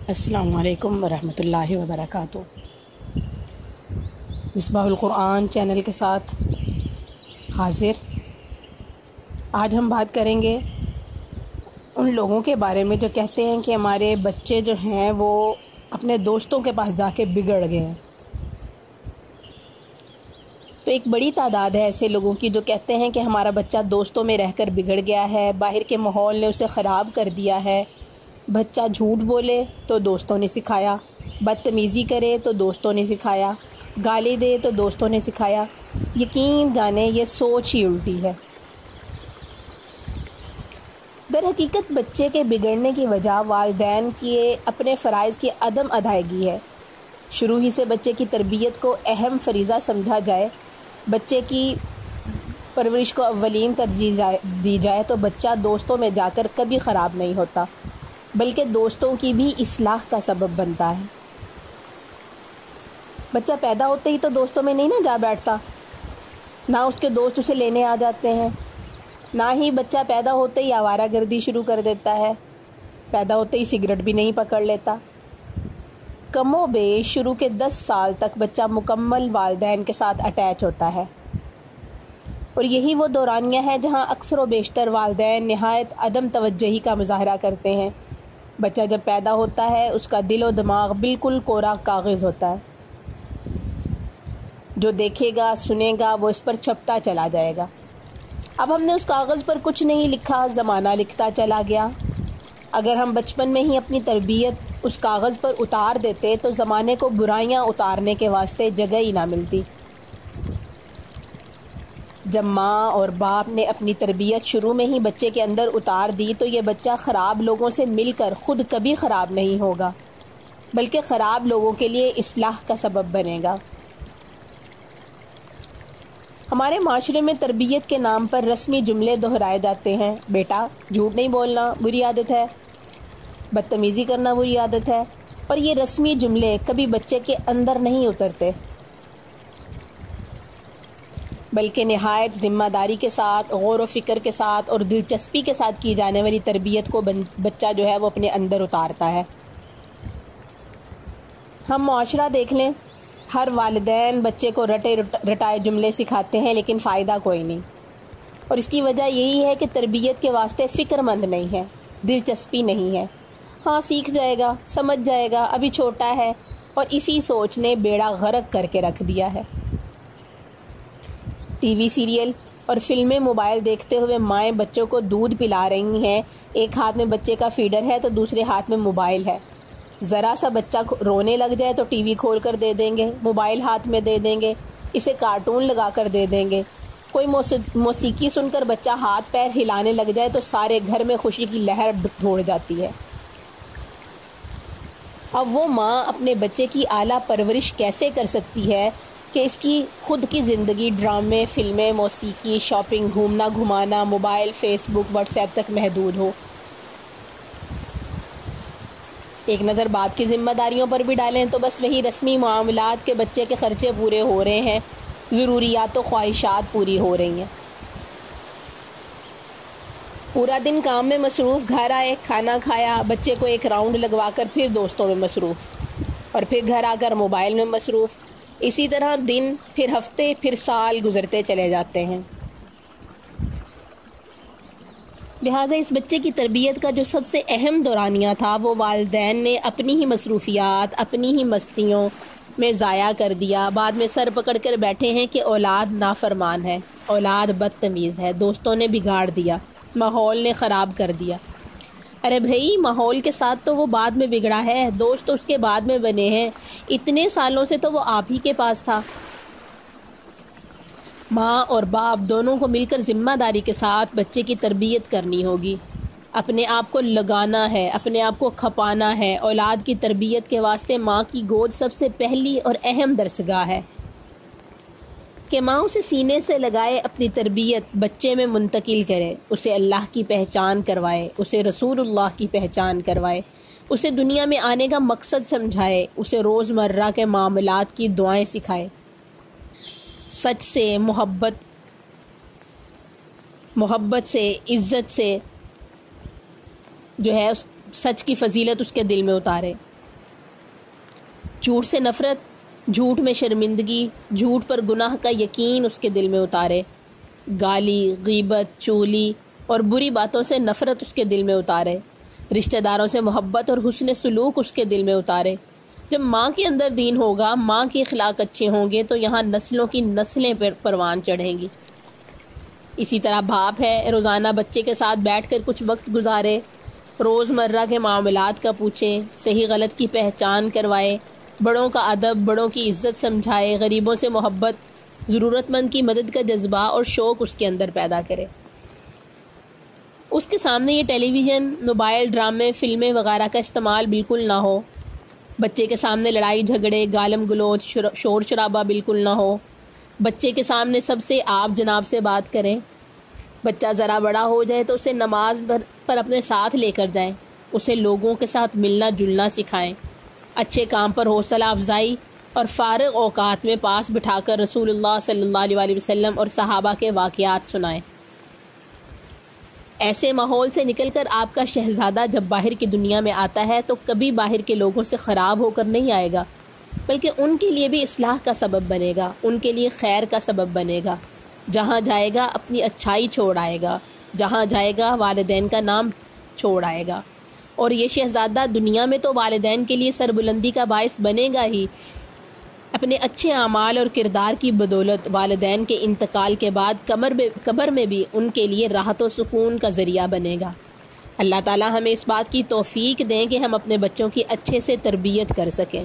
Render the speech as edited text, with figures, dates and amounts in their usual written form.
السلام علیکم ورحمۃ اللہ وبرکاتہ۔ مصباح القرآن چینل کے ساتھ حاضر۔ آج ہم بات کریں گے ان لوگوں کے بارے میں جو کہتے ہیں کہ ہمارے بچے جو ہیں وہ اپنے دوستوں کے پاس جا کے بگڑ گئے ہیں۔ تو ایک بڑی تعداد ہے ایسے لوگوں کی جو کہتے ہیں کہ ہمارا بچہ دوستوں میں رہ کر بگڑ گیا ہے، باہر کے ماحول نے اسے خراب کر دیا ہے۔ بچہ جھوٹ بولے تو دوستوں نے سکھایا، بدتمیزی کرے تو دوستوں نے سکھایا، گالی دے تو دوستوں نے سکھایا۔ یقین جانے یہ سوچ ہی الٹی ہے۔ در حقیقت بچے کے بگڑنے کی وجہ والدین کی اپنے فرائض کی عدم ادائیگی ہے۔ شروع ہی سے بچے کی تربیت کو اہم فریضہ سمجھا جائے، بچے کی پرورش کو اولین ترجیح دی جائے تو بچہ دوستوں میں جا کر کبھی خراب نہیں ہوتا، بلکہ دوستوں کی بھی اصلاح کا سبب بنتا ہے۔ بچہ پیدا ہوتے ہی تو دوستوں میں نہیں نہ جا بیٹھتا، نہ اس کے دوست اسے لینے آ جاتے ہیں، نہ ہی بچہ پیدا ہوتے ہی آوارہ گردی شروع کر دیتا ہے، پیدا ہوتے ہی سگریٹ بھی نہیں پکڑ لیتا۔ کم و بیش شروع کے 10 سال تک بچہ مکمل والدین کے ساتھ اٹیچ ہوتا ہے، اور یہی وہ دورانیہ ہے جہاں اکثر و بیشتر والدین نہایت عدم توجہی کا مظاہرہ کرتے ہیں۔ بچہ جب پیدا ہوتا ہے اس کا دل و دماغ بالکل کوڑا کاغذ ہوتا ہے، جو دیکھے گا سنے گا وہ اس پر چھپتا چلا جائے گا۔ اب ہم نے اس کاغذ پر کچھ نہیں لکھا، زمانہ لکھتا چلا گیا۔ اگر ہم بچپن میں ہی اپنی تربیت اس کاغذ پر اتار دیتے تو زمانے کو برائیاں اتارنے کے واسطے جگہ ہی نہ ملتی۔ جب ماں اور باپ نے اپنی تربیت شروع میں ہی بچے کے اندر اتار دی تو یہ بچہ خراب لوگوں سے مل کر خود کبھی خراب نہیں ہوگا، بلکہ خراب لوگوں کے لیے اصلاح کا سبب بنے گا۔ ہمارے معاشرے میں تربیت کے نام پر رسمی جملے دہرائے جاتے ہیں۔ بیٹا جھوٹ نہیں بولنا بری عادت ہے، بدتمیزی کرنا بری عادت ہے، اور یہ رسمی جملے کبھی بچے کے اندر نہیں اترتے، بلکہ نہایت ذمہ داری کے ساتھ، غور و فکر کے ساتھ اور دلچسپی کے ساتھ کی جانے والی تربیت کو بچہ جو ہے وہ اپنے اندر اتارتا ہے۔ ہم معاشرہ دیکھ لیں، ہر والدین بچے کو رٹے رٹائے جملے سکھاتے ہیں لیکن فائدہ کوئی نہیں، اور اس کی وجہ یہی ہے کہ تربیت کے واسطے فکر مند نہیں ہے، دلچسپی نہیں ہے۔ ہاں سیکھ جائے گا، سمجھ جائے گا، ابھی چھوٹا ہے، اور اسی سوچ نے بیڑا غرق کر کے رکھ دیا ہے۔ ٹی وی سیریل اور فلمیں موبائل دیکھتے ہوئے مائیں بچوں کو دودھ پلا رہی ہیں، ایک ہاتھ میں بچے کا فیڈر ہے تو دوسرے ہاتھ میں موبائل ہے۔ ذرا سا بچہ رونے لگ جائے تو ٹی وی کھول کر دے دیں گے، موبائل ہاتھ میں دے دیں گے، اسے کارٹون لگا کر دے دیں گے۔ کوئی موسیقی سن کر بچہ ہاتھ پیر ہلانے لگ جائے تو سارے گھر میں خوشی کی لہر دوڑ جاتی ہے۔ اب وہ ماں اپنے بچے کی اعلیٰ پرورش کیسے کر سکتی ہے کہ اس کی خود کی زندگی ڈرامے، فلمیں، موسیقی، شاپنگ، گھومنا گھمانا، موبائل، فیس بک، واٹس ایپ تک محدود ہو؟ ایک نظر باپ کی ذمہ داریوں پر بھی ڈالیں تو بس وہی رسمی معاملات کے بچے کے خرچے پورے ہو رہے ہیں، ضروریات و خواہشات پوری ہو رہی ہیں۔ پورا دن کام میں مصروف، گھر آئے، کھانا کھایا، بچے کو ایک راؤنڈ لگوا کر پھر دوستوں میں مصروف، اور پھر گھر آ کر موبائل میں مصروف۔ اسی طرح دن، پھر ہفتے، پھر سال گزرتے چلے جاتے ہیں۔ لہٰذا اس بچے کی تربیت کا جو سب سے اہم دورانیہ تھا وہ والدین نے اپنی ہی مصروفیات، اپنی ہی مستیوں میں ضائع کر دیا۔ بعد میں سر پکڑ کر بیٹھے ہیں کہ اولاد نافرمان ہے، اولاد بدتمیز ہے، دوستوں نے بگاڑ دیا، ماحول نے خراب کر دیا۔ ارے بھائی، ماحول کے ساتھ تو وہ بعد میں بگڑا ہے، دوست اس کے بعد میں بنے ہیں، اتنے سالوں سے تو وہ آپ ہی کے پاس تھا۔ ماں اور باپ دونوں کو مل کر ذمہ داری کے ساتھ بچے کی تربیت کرنی ہوگی، اپنے آپ کو لگانا ہے، اپنے آپ کو کھپانا ہے۔ اولاد کی تربیت کے واسطے ماں کی گود سب سے پہلی اور اہم درسگاہ ہے کہ ماں اسے سینے سے لگائے، اپنی تربیت بچے میں منتقل کرے، اسے اللہ کی پہچان کروائے، اسے رسول اللہ کی پہچان کروائے، اسے دنیا میں آنے کا مقصد سمجھائے، اسے روزمرہ کے معاملات کی دعائیں سکھائے، سچ سے، محبت سے، عزت سے جو ہے سچ کی فضیلت اس کے دل میں اتارے۔ جھوٹ سے نفرت، جھوٹ میں شرمندگی، جھوٹ پر گناہ کا یقین اس کے دل میں اتارے، گالی، غیبت، چغلی اور بری باتوں سے نفرت اس کے دل میں اتارے، رشتہ داروں سے محبت اور حسن سلوک اس کے دل میں اتارے۔ جب ماں کے اندر دین ہوگا، ماں کے اخلاق اچھے ہوں گے تو یہاں نسلوں کی نسلیں پروان چڑھیں گی۔ اسی طرح باپ ہے، روزانہ بچے کے ساتھ بیٹھ کر کچھ وقت گزارے، روز مرہ کے معاملات کا پوچھیں، صحیح غلط کی پہچان کروائے، بڑوں کا ادب، بڑوں کی عزت سمجھائے، غریبوں سے محبت، ضرورت مند کی مدد کا جذبہ اور شوق اس کے اندر پیدا کرے۔ اس کے سامنے یہ ٹیلی ویژن، موبائل، ڈرامے، فلمیں وغیرہ کا استعمال بالکل نہ ہو۔ بچے کے سامنے لڑائی جھگڑے، گالم گلوچ، شور شرابہ بالکل نہ ہو۔ بچے کے سامنے سب سے آپ جناب سے بات کریں۔ بچہ ذرا بڑا ہو جائے تو اسے نماز پر اپنے ساتھ لے کر جائیں، اسے لوگوں کے ساتھ ملنا جلنا سکھائیں، اچھے کام پر حوصلہ افزائی اور فارغ اوقات میں پاس بٹھا کر رسول اللہ صلی اللہ علیہ وسلم اور صحابہ کے واقعات سنائیں۔ ایسے ماحول سے نکل کر آپ کا شہزادہ جب باہر کی دنیا میں آتا ہے تو کبھی باہر کے لوگوں سے خراب ہو کر نہیں آئے گا، بلکہ ان کے لیے بھی اصلاح کا سبب بنے گا، ان کے لیے خیر کا سبب بنے گا۔ جہاں جائے گا اپنی اچھائی چھوڑ آئے گا، جہاں جائے گا والدین کا نام چھوڑ آئے گا، اور یہ شہزادہ دنیا میں تو والدین کے لیے سربلندی کا باعث بنے گا ہی، اپنے اچھے اعمال اور کردار کی بدولت والدین کے انتقال کے بعد قبر میں بھی ان کے لیے راحت و سکون کا ذریعہ بنے گا۔ اللہ تعالی ہمیں اس بات کی توفیق دیں کہ ہم اپنے بچوں کی اچھے سے تربیت کر سکیں۔